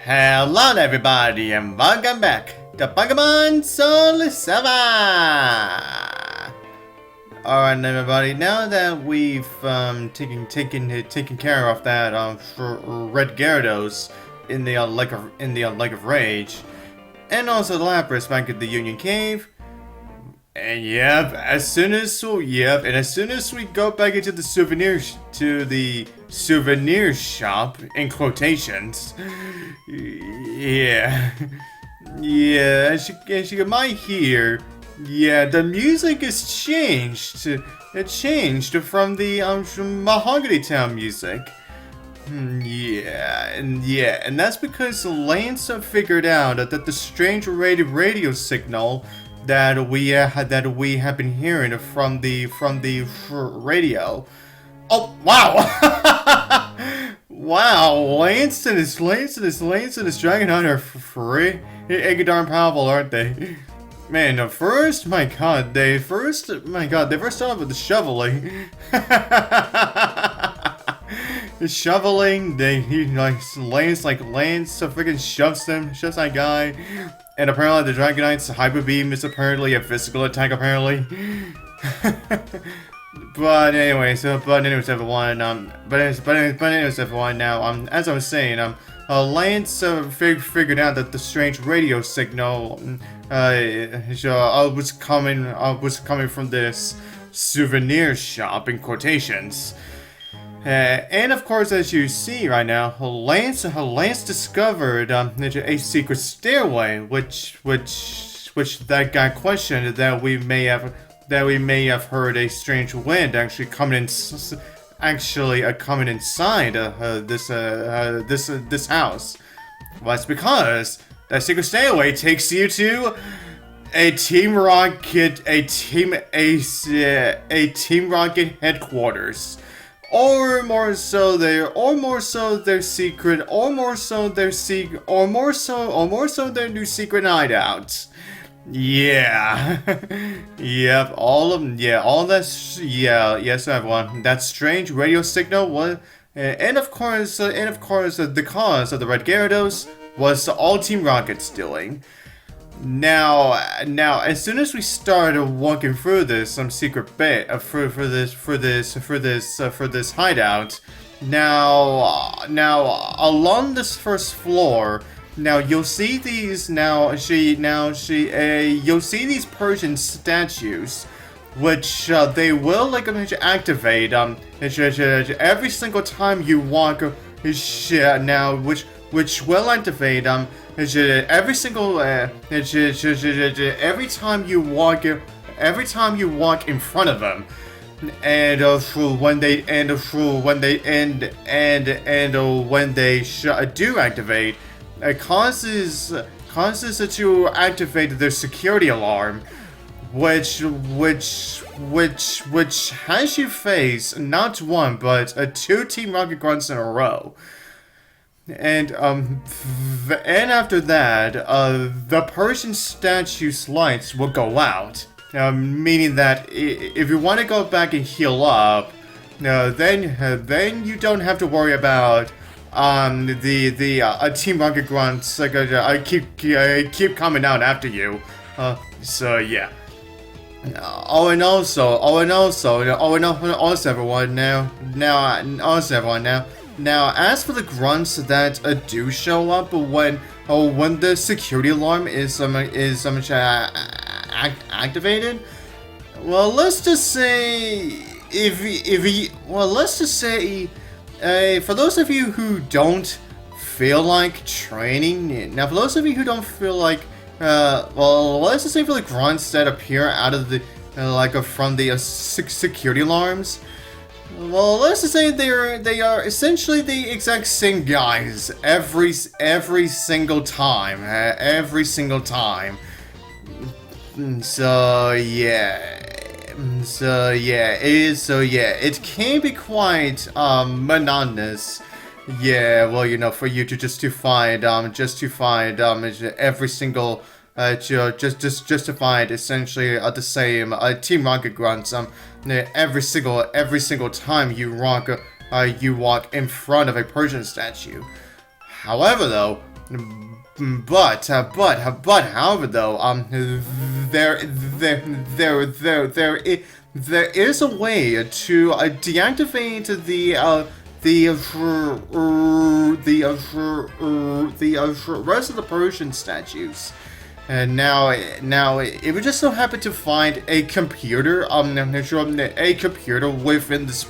Hello everybody and welcome back to Pokemon SoulSilver! Alright everybody, now that we've taken care of that Red Gyarados in the Lake of Rage, and also the Lapras back at the Union Cave, and as soon as we go back into the Souvenir Shop, in quotations, as you might hear, the music has changed. It changed from the from Mahogany Town music. And that's because Lance figured out that the strange radio signal that we have been hearing from the radio. Oh wow! Wow, Lance and his Dragonite are free. Egg darn powerful, aren't they? Man, they first started off with the shoveling. The shoveling, Lance freaking shoves that guy. And apparently the Dragonite's Hyper Beam is apparently a physical attack, apparently. But anyways, everyone, now, as I was saying, Lance figured out that the strange radio signal was coming from this souvenir shop, in quotations. And of course, as you see right now, Lance discovered a secret stairway, which that guy questioned that we may have heard a strange wind actually coming inside this house. Well, it's because that secret stairway takes you to a Team Rocket headquarters. Or more so their secret, or more so their new secret hideout. Yeah. Yep, yes everyone. That strange radio signal was, and of course the cause of the Red Gyarados was all Team Rocket's doing. Now, as soon as we started walking through this secret bit for this hideout, now along this first floor, now you'll see these you'll see these Persian statues, which they will activate every single time you walk. Which will activate every time you walk in front of them, and when they do activate, it causes it to activate their security alarm, which has you face not one but two Team Rocket grunts in a row. And after that, the Persian statue's lights will go out, meaning that if you want to go back and heal up, then you don't have to worry about the Team Rocket grunts keep coming out after you. So yeah. Also everyone now, as for the grunts that do show up when the security alarm is activated, well, let's just say for those of you who don't feel like training, now for those of you who don't feel like, let's just say for the grunts that appear out of the from the security alarms. Well, let's just say they are essentially the exact same guys every single time. So yeah, it can be quite monotonous. Yeah, well, for you to find every single just to find essentially the same Team Rocket grunts every single time you walk in front of a Persian statue. However, though, however, though, there is a way to deactivate the rest of the Persian statues. And now, if we just so happen to find a computer, a computer within this,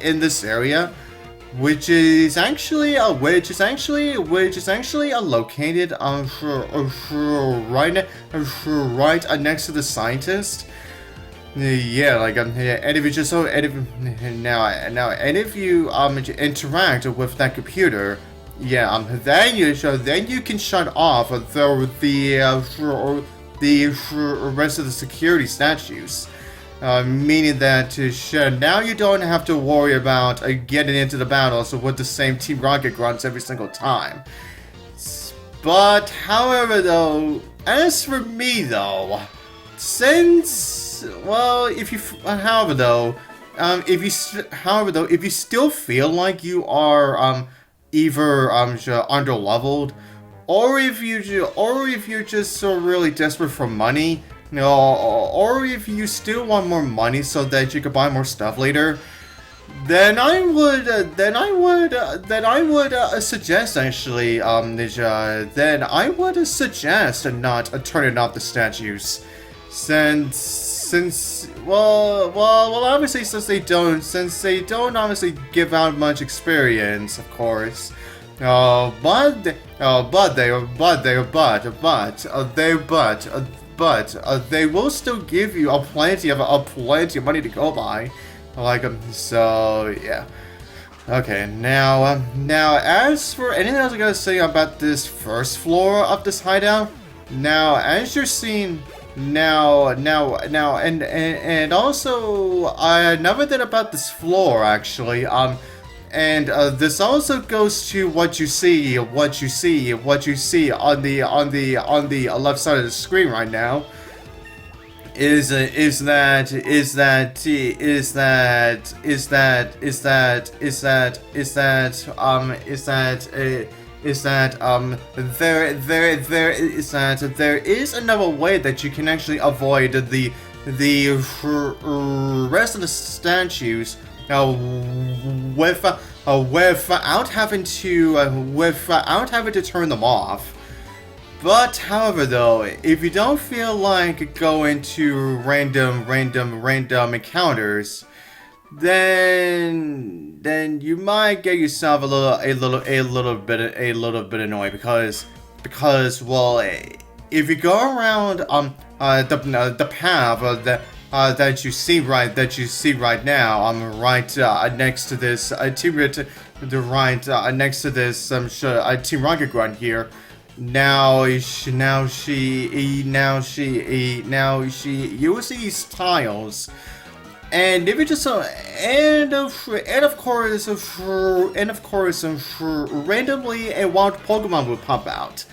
in this area, which is actually located right next to the scientist. Yeah, like and if you just so and if you interact with that computer, yeah, then you can shut off the rest of the security statues. Meaning that now you don't have to worry about getting into the battles with the same Team Rocket grunts every single time. But however, though, as for me though, since if you still feel like you are either underleveled, or if you're just so really desperate for money, or if you still want more money so that you can buy more stuff later, then I would suggest actually then I would suggest not turning off the statues, since obviously since they don't obviously give out much experience, of course. But they will still give you plenty of money to go by, so yeah. Okay, now as for anything else I gotta say about this first floor of this hideout, now as you're seeing. And also another thing about this floor actually, and this also goes to what you see on the left side of the screen right now. Is that there is another way that you can actually avoid the rest of the statues without having to turn them off. But however, though, if you don't feel like going to random encounters, then you might get yourself a little bit annoyed because well, if you go around the path that you see right now, right next to this Team Rocket Grunt here. Now you will see these tiles. And if you just and of course, randomly a wild Pokemon will pop out.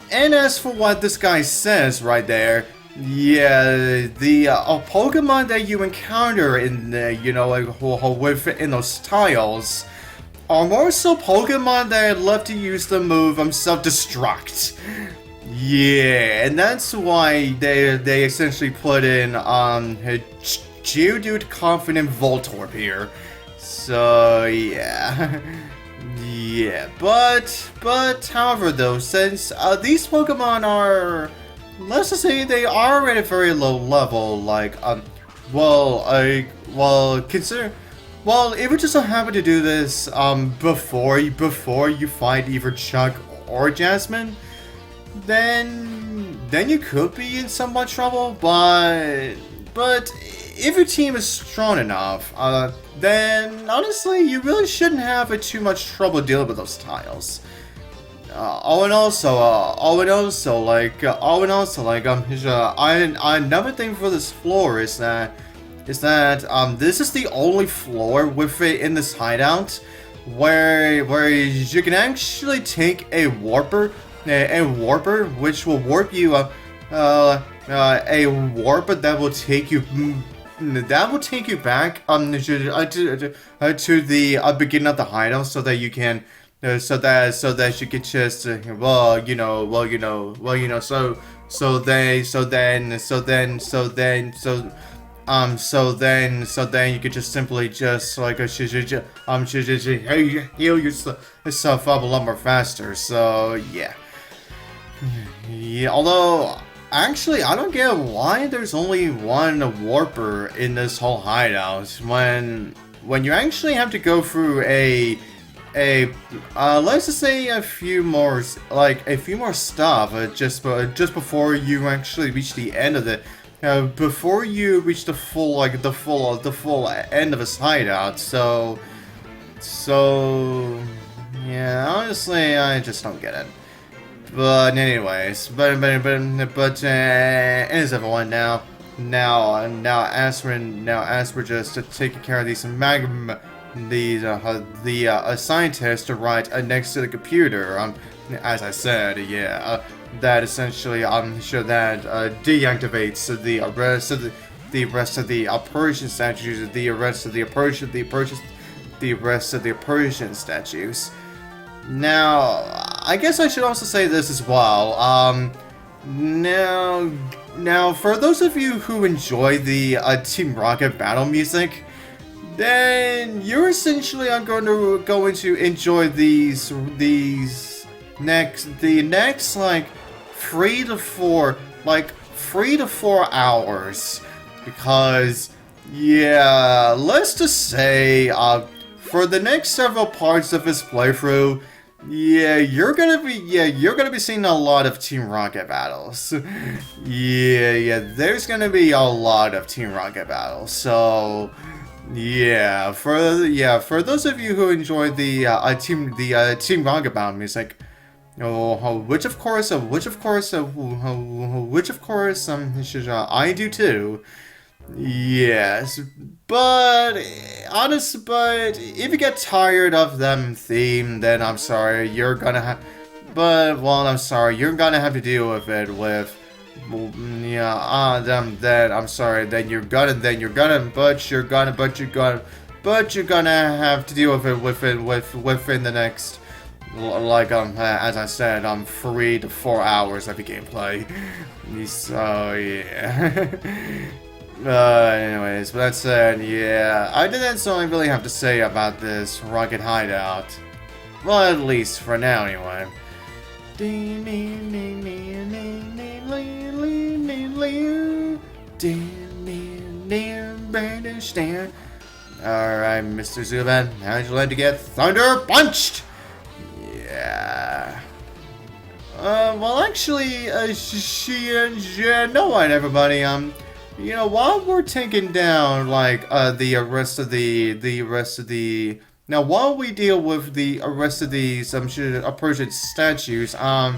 And as for what this guy says right there, yeah, the Pokemon that you encounter in within those tiles are more so Pokemon that love to use the move self-destruct. Yeah, and that's why they essentially put in Geodude Confident Voltorb here. So yeah. Yeah, but however though, since these Pokemon are, let's just say they are at a very low level, if you just so happen to do this before you fight either Chuck or Jasmine, then you could be in somewhat trouble, but if your team is strong enough, then honestly you really shouldn't have too much trouble dealing with those tiles. Another thing for this floor is that this is the only floor within this hideout where you can actually take a warper, which will warp you a warp that will take you that will take you back to the beginning of the hideout, so that you can so that you could just so then you could just simply just like heal yourself up a lot more faster. So yeah. Yeah, although, actually, I don't get why there's only one warper in this whole hideout when you actually have to go through let's just say a few more stuff just before you actually reach the end of it. Before you reach the full end of this hideout. So yeah, honestly, I just don't get it. But anyways, but anyways, everyone, now as we're just taking care of these scientists right next to the computer, as I said, yeah, that essentially sure that deactivates the rest of the Persian statues, the rest of the Persian statues. Now, I guess I should also say this as well. Now, for those of you who enjoy the Team Rocket battle music, then you're essentially going to enjoy the next like 3 to 4 hours, because yeah, let's just say for the next several parts of this playthrough, yeah, you're gonna be seeing a lot of Team Rocket battles. Yeah, there's gonna be a lot of Team Rocket battles. So yeah, for those of you who enjoy the Team Rocket battle music, which of course, I do too. Yes, but if you get tired of them theme, then I'm sorry, you're gonna have. I'm sorry, you're gonna have to deal with it with. I'm sorry. Then you're gonna have to deal with it within the next, as I said, 3 to 4 hours of the gameplay. So yeah. Anyways, but that said, yeah, I didn't really have to say about this Rocket Hideout. Well, at least for now, anyway. Alright, Mr. Zubat, how'd you like to get Thunder Punched? Yeah. Well, actually, no one, everybody, while we're taking down, while we deal with the rest of these, Persian statues, I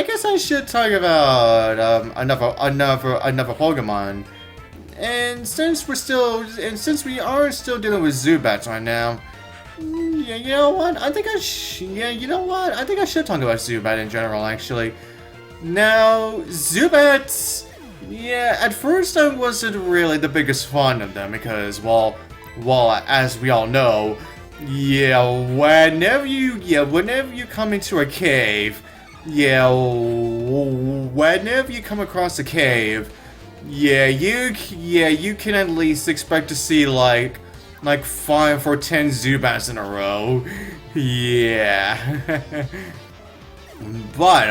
guess I should talk about, another Pokemon. And since we are still dealing with Zubats right now, yeah, you know what? I think I should talk about Zubat in general, actually. Now, Zubats. Yeah, at first I wasn't really the biggest fan of them because, well, as we all know, yeah, whenever you come into a cave, yeah, whenever you come across a cave, yeah, you can at least expect to see like 5 or 10 Zubats in a row. Yeah. But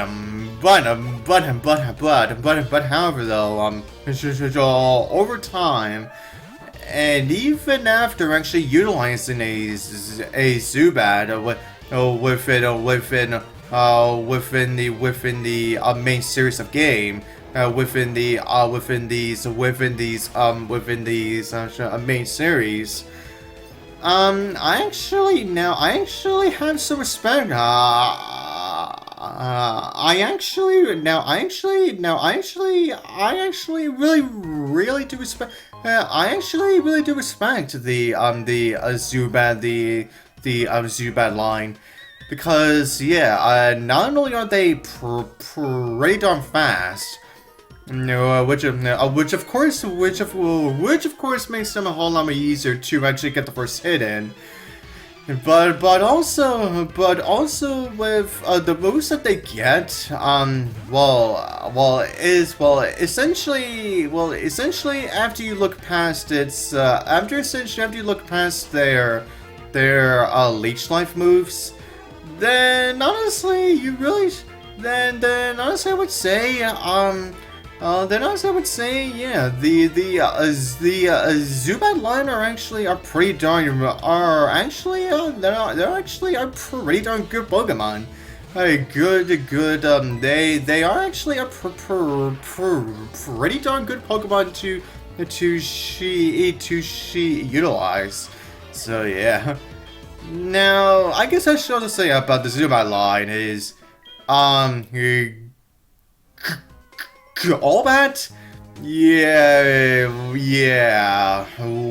however though, over time, and even after actually utilizing a Zubat within the main series of game, within these main series, I actually have some respect. I actually really do respect. I actually really do respect the Zubat, the Zubat line, because yeah, not only are they pretty darn fast, No, which of course makes them a whole lot more easier to actually get the first hit in. But also with the moves that they get, essentially after you look past its after you look past their leech life moves, then honestly honestly I would say yeah, the Zubat line are pretty darn pretty darn good Pokemon. They are actually a pretty darn good Pokemon to utilize. So yeah. Now I guess I should also say about the Zubat line is Golbat? Yeah.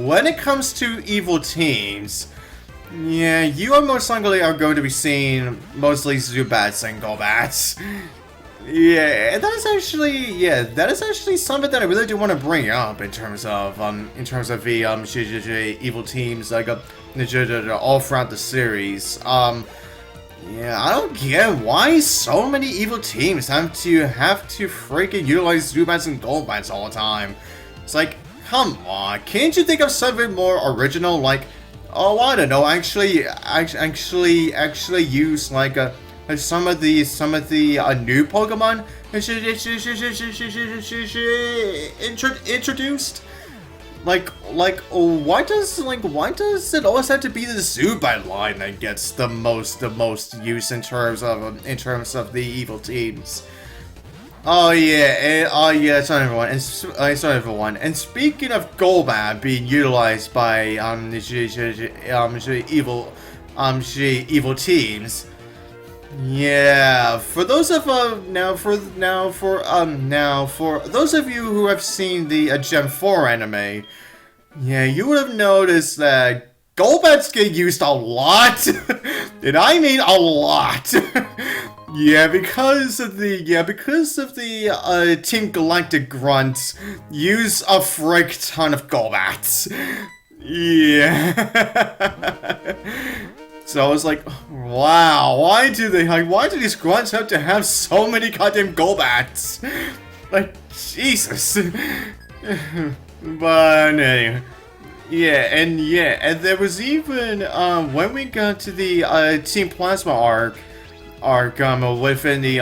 When it comes to evil teams, yeah, you are most likely are going to be seeing mostly Zubats and Golbats. Yeah, that is actually something that I really do want to bring up in terms of the evil teams like all throughout the series. Yeah, I don't get why so many evil teams have to freaking utilize Zubats and Golbats all the time. It's like, come on, can't you think of something more original? Like, oh, I don't know, actually use like some of the new Pokemon introduced. Like, why does it always have to be the Zubat line that gets the most use in terms of the evil teams? Oh yeah, sorry everyone. And speaking of Golbat being utilized by evil teams, yeah. For those of for those of you who have seen the Gen 4 anime, yeah, you would have noticed that Golbats get used a lot, and I mean a lot. Yeah, because of the Team Galactic grunts use a frick ton of Golbats. Yeah. So I was like, wow, why do these grunts have to have so many goddamn Golbats? Like, Jesus. But anyway. Yeah, and there was even when we got to the Team Plasma arc within the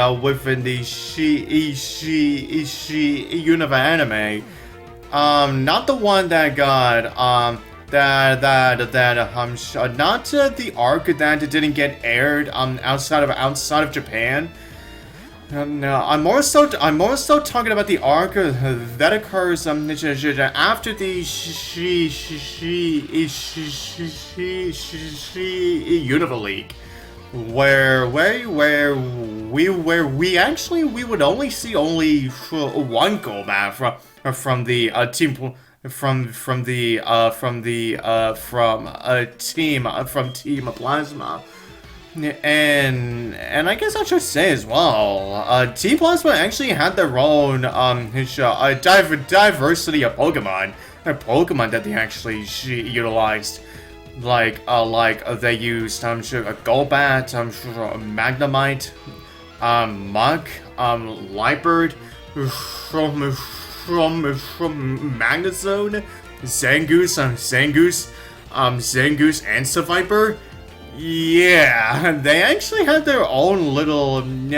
Unova anime, not the one that got not the arc that didn't get aired outside of Japan. No, I'm more so talking about the arc that occurs after the Unova League, where we would only see one Golbat from the team. From Team Plasma, and I guess I should say as well, Team Plasma actually had their own diversity of Pokemon, that they actually utilized, like they used Golbat, Magnemite, Muk, Lightbird, from Magnezone, Zangoose, and Seviper. Yeah, they actually had their own little Team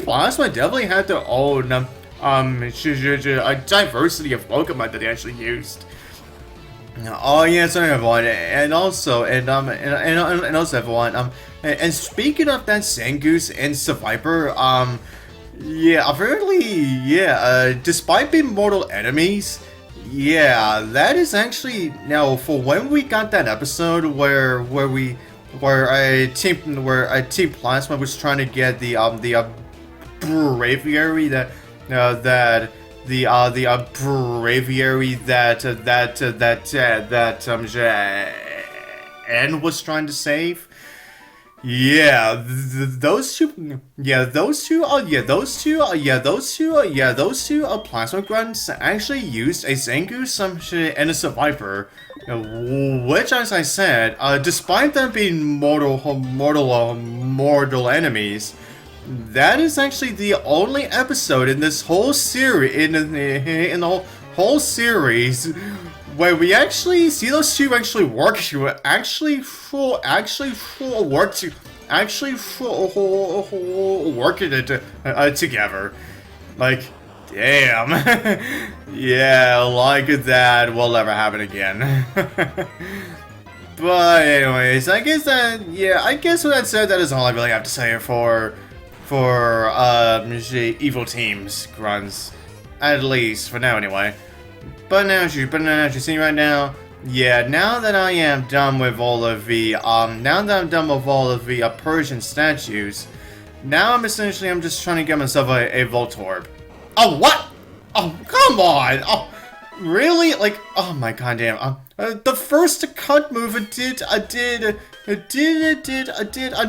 Plasma definitely had their own diversity of Pokemon that they actually used. Oh yeah, sorry everyone, and also everyone, and speaking of that Zangoose and Seviper, yeah, apparently, despite being mortal enemies, yeah, that is actually, now, for when we got that episode where a Team Plasma was trying to get the Braviary that N was trying to save. Yeah, those two, plasma grunts actually used a Zangoose, some shit, and a Survivor, which, as I said, despite them being mortal enemies, that is actually the only episode in this whole series, in the whole series, where we actually see those two actually work working it together. Like, damn. Yeah, like that will never happen again. But anyways, I guess with that said, that is all I really have to say for evil teams, grunts. At least, for now anyway. But now as you see right now, yeah, now that I am done with all of the, Persian statues, now I'm just trying to get myself a Voltorb. Oh, what? Oh, come on! Oh, really? Like, oh my goddamn, the first cut move I did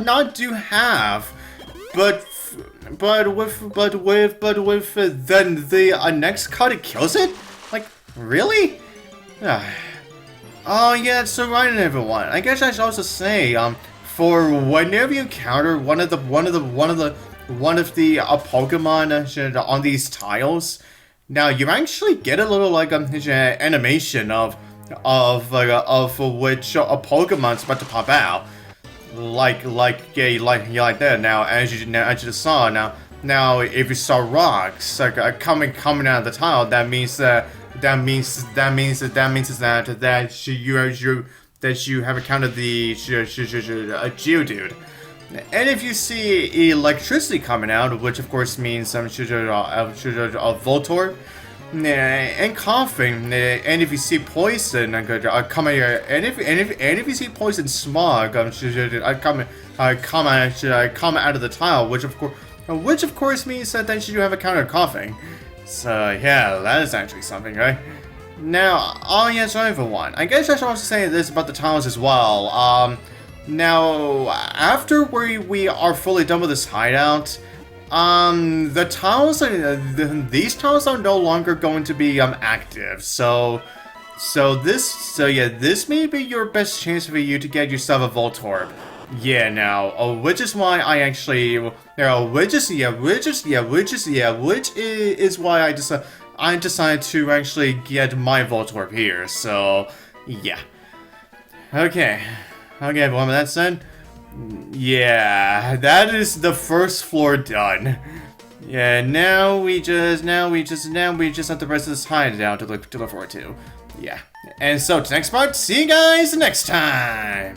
not do half, but with then the next cut it kills it? Like, really? Oh yeah, so right, everyone. I guess I should also say, for whenever you encounter one of the Pokemon on these tiles, now you actually get a little like animation of which a Pokemon's about to pop out, like that. Now as you just saw, now if you saw rocks like coming out of the tile, that means that you have encountered the Geodude. And if you see electricity coming out, which of course means some Voltorb, and coughing, and if you see poison coming here, and if you see poison smog come out of the tile, which of course means that you have encountered coughing. So yeah, that is actually something, right? Now, oh yes, everyone. I guess I should also say this about the tiles as well. Now, after we are fully done with this hideout, the tiles, these tiles are no longer going to be active. So this may be your best chance for you to get yourself a Voltorb. Yeah, now, which is why I actually, which is why I decided to actually get my Voltorb here. So, yeah. Okay, everyone. With that said, yeah, that is the first floor done. Yeah, now we just have the rest of this hideout to look forward to. Yeah, and so to the next part. See you guys next time.